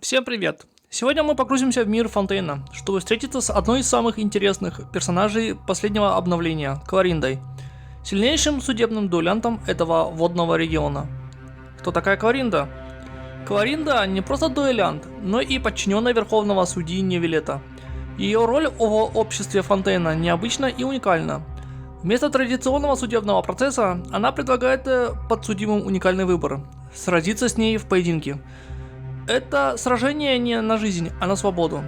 Всем привет! Сегодня мы погрузимся в мир Фонтейна, чтобы встретиться с одной из самых интересных персонажей последнего обновления – Клариндой, сильнейшим судебным дуэлянтом этого водного региона. Кто такая Кларинда? Кларинда не просто дуэлянт, но и подчиненная верховного судьи Невилета. Ее роль в обществе Фонтейна необычна и уникальна. Вместо традиционного судебного процесса она предлагает подсудимым уникальный выбор – сразиться с ней в поединке. Это сражение не на жизнь, а на свободу.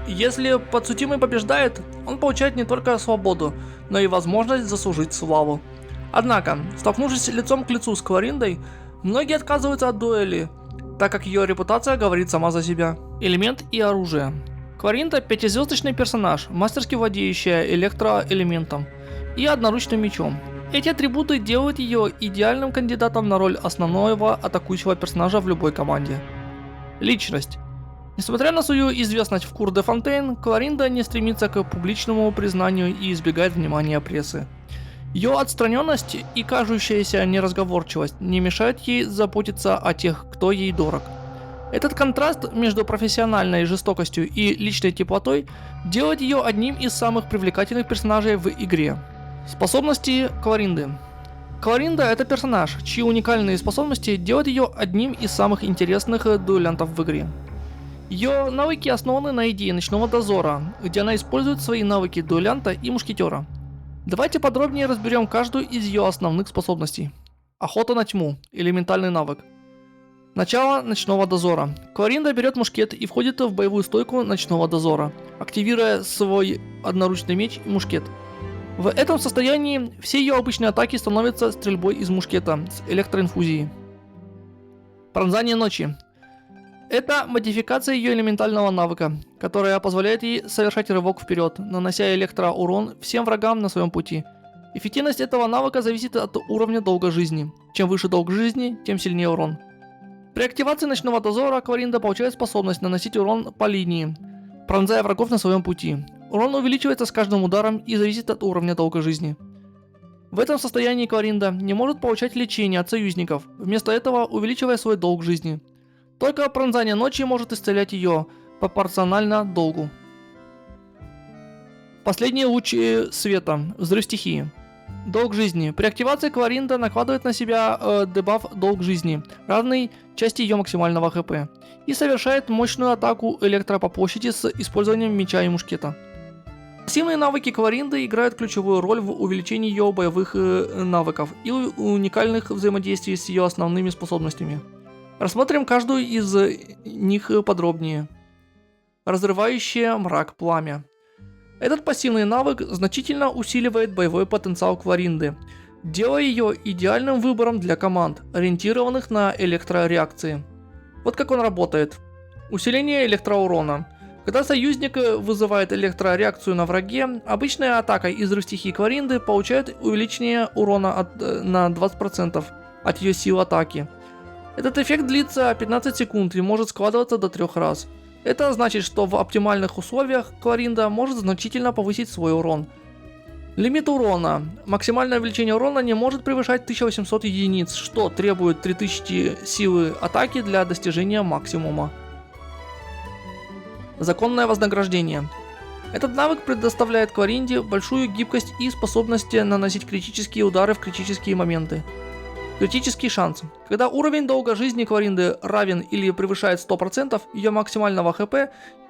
Если подсудимый побеждает, он получает не только свободу, но и возможность заслужить славу. Однако, столкнувшись лицом к лицу с Клариндой, многие отказываются от дуэли, так как ее репутация говорит сама за себя. Элемент и оружие. Кларинда – пятизвездочный персонаж, мастерски владеющая электроэлементом и одноручным мечом. Эти атрибуты делают ее идеальным кандидатом на роль основного атакующего персонажа в любой команде. Личность. Несмотря на свою известность в Кур де Фонтейн, Кларинда не стремится к публичному признанию и избегает внимания прессы. Ее отстраненность и кажущаяся неразговорчивость не мешают ей заботиться о тех, кто ей дорог. Этот контраст между профессиональной жестокостью и личной теплотой делает ее одним из самых привлекательных персонажей в игре. Способности Кларинды. Кларинда – это персонаж, чьи уникальные способности делают ее одним из самых интересных дуэлянтов в игре. Ее навыки основаны на идее ночного дозора, где она использует свои навыки дуэлянта и мушкетера. Давайте подробнее разберем каждую из ее основных способностей. Охота на тьму – элементальный навык. Начало ночного дозора. Кларинда берет мушкет и входит в боевую стойку ночного дозора, активируя свой одноручный меч и мушкет. В этом состоянии все ее обычные атаки становятся стрельбой из мушкета с электроинфузией. Пронзание ночи. Это модификация ее элементального навыка, которая позволяет ей совершать рывок вперед, нанося электроурон всем врагам на своем пути. Эффективность этого навыка зависит от уровня долга жизни. Чем выше долг жизни, тем сильнее урон. При активации ночного дозора Кларинда получает способность наносить урон по линии, пронзая врагов на своем пути. Урон увеличивается с каждым ударом и зависит от уровня долга жизни. В этом состоянии Кларинда не может получать лечение от союзников, вместо этого увеличивая свой долг жизни. Только пронзание ночи может исцелять ее пропорционально долгу. Последние лучи света. Взрыв стихии. Долг жизни. При активации Кларинда накладывает на себя дебаф долг жизни, равный части ее максимального хп, и совершает мощную атаку электро по площади с использованием меча и мушкета. Пассивные навыки Кларинды играют ключевую роль в увеличении ее боевых навыков и уникальных взаимодействий с ее основными способностями. Рассмотрим каждую из них подробнее. Разрывающее мрак пламя. Этот пассивный навык значительно усиливает боевой потенциал Кларинды, делая ее идеальным выбором для команд, ориентированных на электрореакции. Вот как он работает. Усиление электроурона. Когда союзник вызывает электрореакцию на враге, обычная атака из взрыв стихии Кларинды получает увеличение урона на 20% от ее сил атаки. Этот эффект длится 15 секунд и может складываться до 3 раз. Это значит, что в оптимальных условиях Кларинда может значительно повысить свой урон. Лимит урона. Максимальное увеличение урона не может превышать 1800 единиц, что требует 3000 силы атаки для достижения максимума. Законное вознаграждение. Этот навык предоставляет Кларинде большую гибкость и способность наносить критические удары в критические моменты. Критический шанс. Когда уровень долга жизни Кларинды равен или превышает 100% ее максимального хп,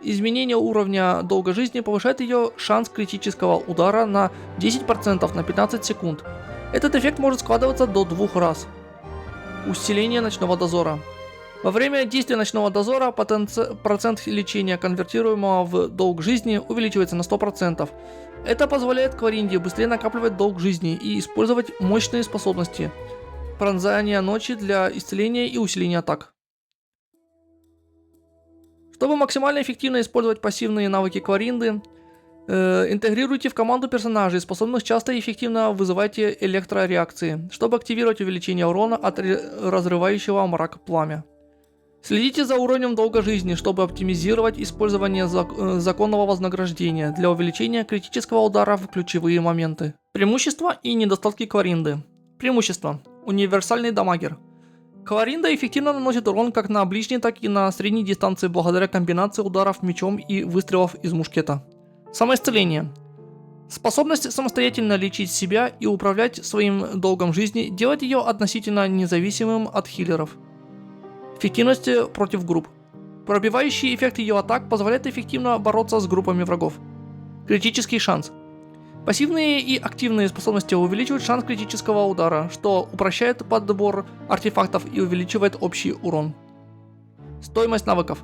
изменение уровня долга жизни повышает ее шанс критического удара на 10% на 15 секунд. Этот эффект может складываться до 2 раз. Усиление ночного дозора. Во время действия ночного дозора процент лечения, конвертируемого в долг жизни, увеличивается на 100%. Это позволяет Кларинде быстрее накапливать долг жизни и использовать мощные способности. Пронзание ночи для исцеления и усиления атак. Чтобы максимально эффективно использовать пассивные навыки Кларинды, интегрируйте в команду персонажей, способных часто и эффективно вызывать электрореакции, чтобы активировать увеличение урона от разрывающего мрак пламя. Следите за уровнем долга жизни, чтобы оптимизировать использование законного вознаграждения для увеличения критического удара в ключевые моменты. Преимущества и недостатки Кларинды. Преимущество. Универсальный дамагер. Кларинда эффективно наносит урон как на ближней, так и на средней дистанции благодаря комбинации ударов мечом и выстрелов из мушкета. Самоисцеление. Способность самостоятельно лечить себя и управлять своим долгом жизни делает ее относительно независимым от хилеров. Эффективность против групп. Пробивающий эффект ее атак позволяет эффективно бороться с группами врагов. Критический шанс. Пассивные и активные способности увеличивают шанс критического удара, что упрощает подбор артефактов и увеличивает общий урон. Стоимость навыков.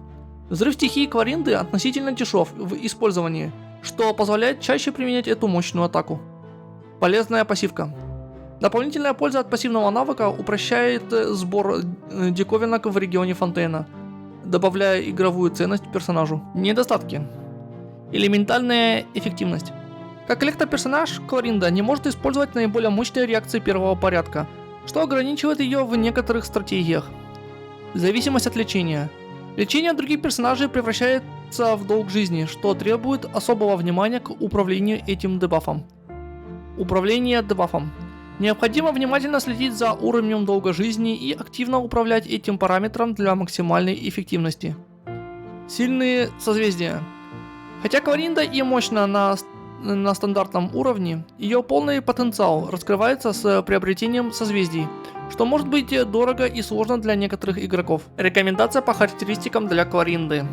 Взрыв стихии Кларинды относительно дешев в использовании, что позволяет чаще применять эту мощную атаку. Полезная пассивка. Дополнительная польза от пассивного навыка упрощает сбор диковинок в регионе Фонтейна, добавляя игровую ценность персонажу. Недостатки. Элементальная эффективность. Как электроперсонаж, Кларинда не может использовать наиболее мощные реакции первого порядка, что ограничивает ее в некоторых стратегиях. Зависимость от лечения. Лечение других персонажей превращается в долг жизни, что требует особого внимания к управлению этим дебафом. Управление дебафом. Необходимо внимательно следить за уровнем долга жизни и активно управлять этим параметром для максимальной эффективности. Сильные созвездия. Хотя Кларинда и мощна на стандартном уровне, ее полный потенциал раскрывается с приобретением созвездий, что может быть дорого и сложно для некоторых игроков. Рекомендация по характеристикам для Кларинды.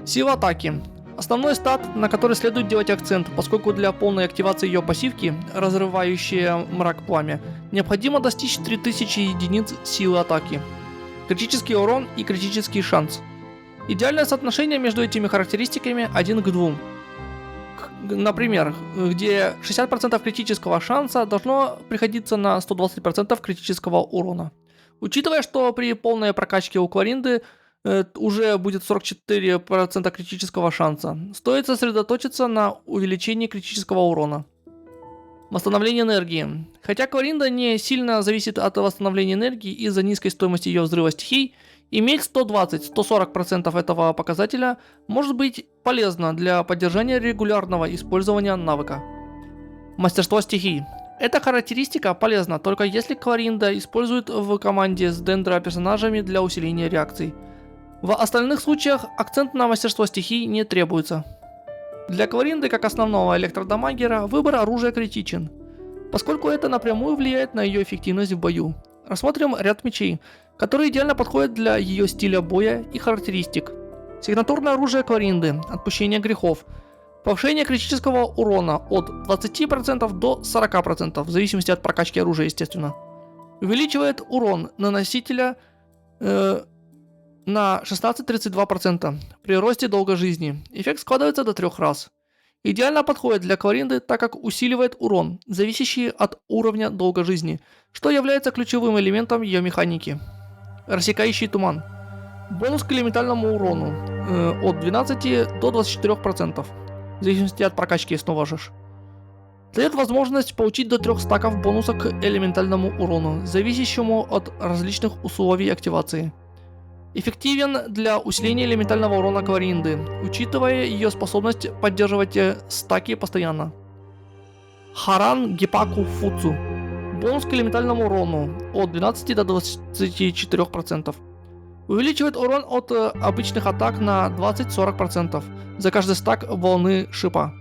Сила атаки. Основной стат, на который следует делать акцент, поскольку для полной активации ее пассивки, разрывающая мрак пламя, необходимо достичь 3000 единиц силы атаки. Критический урон и критический шанс. Идеальное соотношение между этими характеристиками 1 к 2. Например, где 60% критического шанса должно приходиться на 120% критического урона. Учитывая, что при полной прокачке у Кларинды уже будет 44% критического шанса, стоит сосредоточиться на увеличении критического урона. Восстановление энергии. Хотя Кларинда не сильно зависит от восстановления энергии из-за низкой стоимости ее взрыва стихий, иметь 120-140% этого показателя может быть полезно для поддержания регулярного использования навыка. Мастерство стихий. Эта характеристика полезна только если Кларинда использует в команде с дендро персонажами для усиления реакций. В остальных случаях акцент на мастерство стихий не требуется. Для Кларинды как основного электродамагера выбор оружия критичен, поскольку это напрямую влияет на ее эффективность в бою. Рассмотрим ряд мечей, которые идеально подходят для ее стиля боя и характеристик. Сигнатурное оружие Кларинды, отпущение грехов, повышение критического урона от 20% до 40%, в зависимости от прокачки оружия, естественно. Увеличивает урон наносителя на 16-32% при росте долга жизни. Эффект складывается до 3 раз. Идеально подходит для Кларинды, так как усиливает урон, зависящий от уровня долга жизни, что является ключевым элементом ее механики. Рассекающий туман. Бонус к элементальному урону от 12 до 24%, в зависимости от прокачки снова же. Дает возможность получить до 3 стаков бонуса к элементальному урону, зависящему от различных условий активации. Эффективен для усиления элементального урона Кларинды, учитывая ее способность поддерживать стаки постоянно. Харан Гипаку Фуцу. Бонус к элементальному урону от 12 до 24%. Увеличивает урон от обычных атак на 20-40% за каждый стак волны шипа.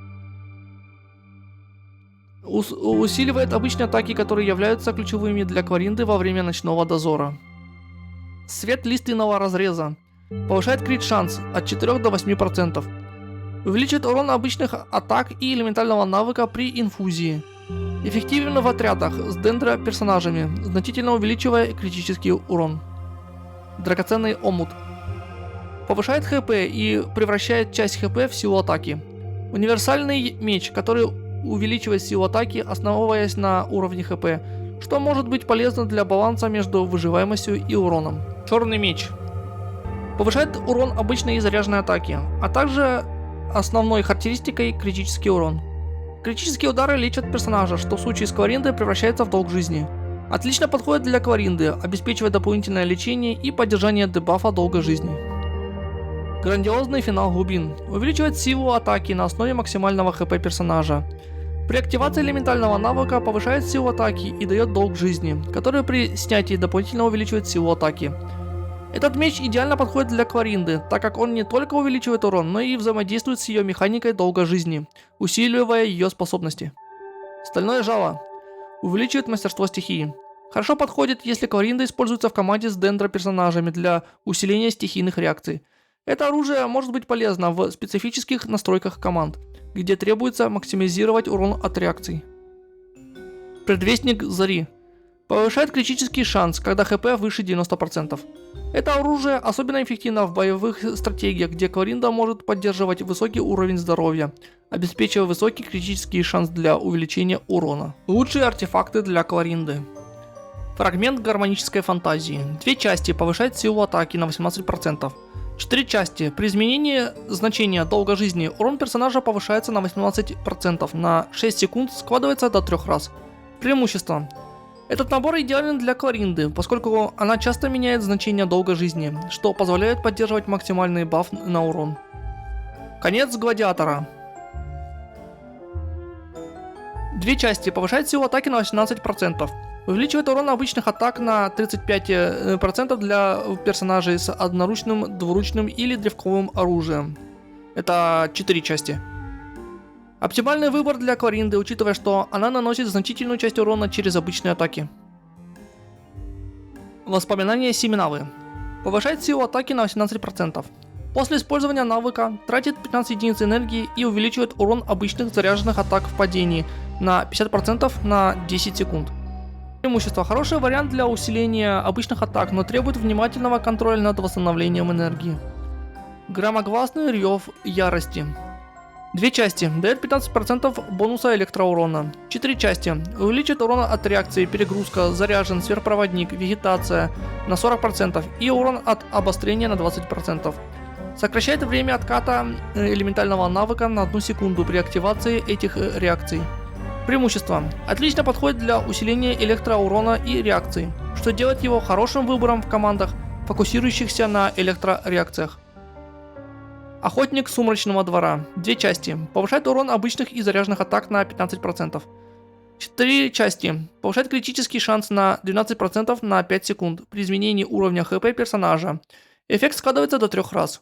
Усиливает обычные атаки, которые являются ключевыми для Кларинды во время ночного дозора. Свет лиственного разреза. Повышает крит шанс от 4 до 8%. Увеличивает урон обычных атак и элементального навыка при инфузии. Эффективен в отрядах с дендро персонажами, значительно увеличивая критический урон. Драгоценный омут. Повышает хп и превращает часть хп в силу атаки. Универсальный меч, который увеличивает силу атаки, основываясь на уровне хп, что может быть полезно для баланса между выживаемостью и уроном. Черный меч. Повышает урон обычной и заряженной атаки, а также основной характеристикой критический урон. Критические удары лечат персонажа, что в случае с Клариндой превращается в долг жизни. Отлично подходит для Кларинды, обеспечивая дополнительное лечение и поддержание дебафа долга жизни. Грандиозный финал глубин. Увеличивает силу атаки на основе максимального хп персонажа. При активации элементального навыка повышает силу атаки и дает долг жизни, который при снятии дополнительно увеличивает силу атаки. Этот меч идеально подходит для Кларинды, так как он не только увеличивает урон, но и взаимодействует с ее механикой долга жизни, усиливая ее способности. Стальное жало увеличивает мастерство стихии. Хорошо подходит, если Кларинда используется в команде с дендро-персонажами для усиления стихийных реакций. Это оружие может быть полезно в специфических настройках команд, где требуется максимизировать урон от реакций. Предвестник Зари повышает критический шанс, когда ХП выше 90%. Это оружие особенно эффективно в боевых стратегиях, где Кларинда может поддерживать высокий уровень здоровья, обеспечивая высокий критический шанс для увеличения урона. Лучшие артефакты для Кларинды. Фрагмент гармонической фантазии. 2 части повышает силу атаки на 18%. 4 части. При изменении значения долга жизни урон персонажа повышается на 18%, на 6 секунд складывается до 3 раз. Преимущества. Этот набор идеален для Кларинды, поскольку она часто меняет значение долга жизни, что позволяет поддерживать максимальный баф на урон. Конец Гладиатора. 2 части повышает силу атаки на 18%. Увеличивает урон обычных атак на 35% для персонажей с одноручным, двуручным или древковым оружием. Это 4 части. Оптимальный выбор для Кларинды, учитывая, что она наносит значительную часть урона через обычные атаки. Воспоминания Семенавы. Повышает силу атаки на 18%. После использования навыка тратит 15 единиц энергии и увеличивает урон обычных заряженных атак в падении на 50% на 10 секунд. Преимущество. Хороший вариант для усиления обычных атак, но требует внимательного контроля над восстановлением энергии. Громогласный рев ярости. 2 части. Дает 15% бонуса электроурона. 4 части. Увеличит урон от реакции, перегрузка, заряжен, сверхпроводник, вегетация на 40% и урон от обострения на 20%. Сокращает время отката элементального навыка на 1 секунду при активации этих реакций. Преимущество. Отлично подходит для усиления электроурона и реакций, что делает его хорошим выбором в командах, фокусирующихся на электрореакциях. Охотник Сумрачного Двора. 2 части. Повышает урон обычных и заряженных атак на 15%. 4 части. Повышает критический шанс на 12% на 5 секунд при изменении уровня ХП персонажа. Эффект складывается до 3 раз.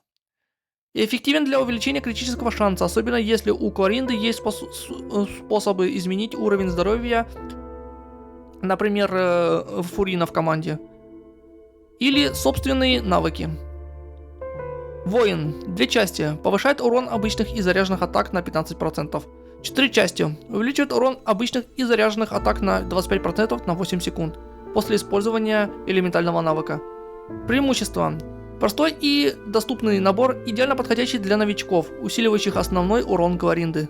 И эффективен для увеличения критического шанса, особенно если у Кларинды есть способы изменить уровень здоровья, например, Фурина в команде, или собственные навыки. Воин. 2 части. Повышает урон обычных и заряженных атак на 15%. 4 части. Увеличивает урон обычных и заряженных атак на 25% на 8 секунд после использования элементального навыка. Преимущества. Простой и доступный набор, идеально подходящий для новичков, усиливающих основной урон Кларинды.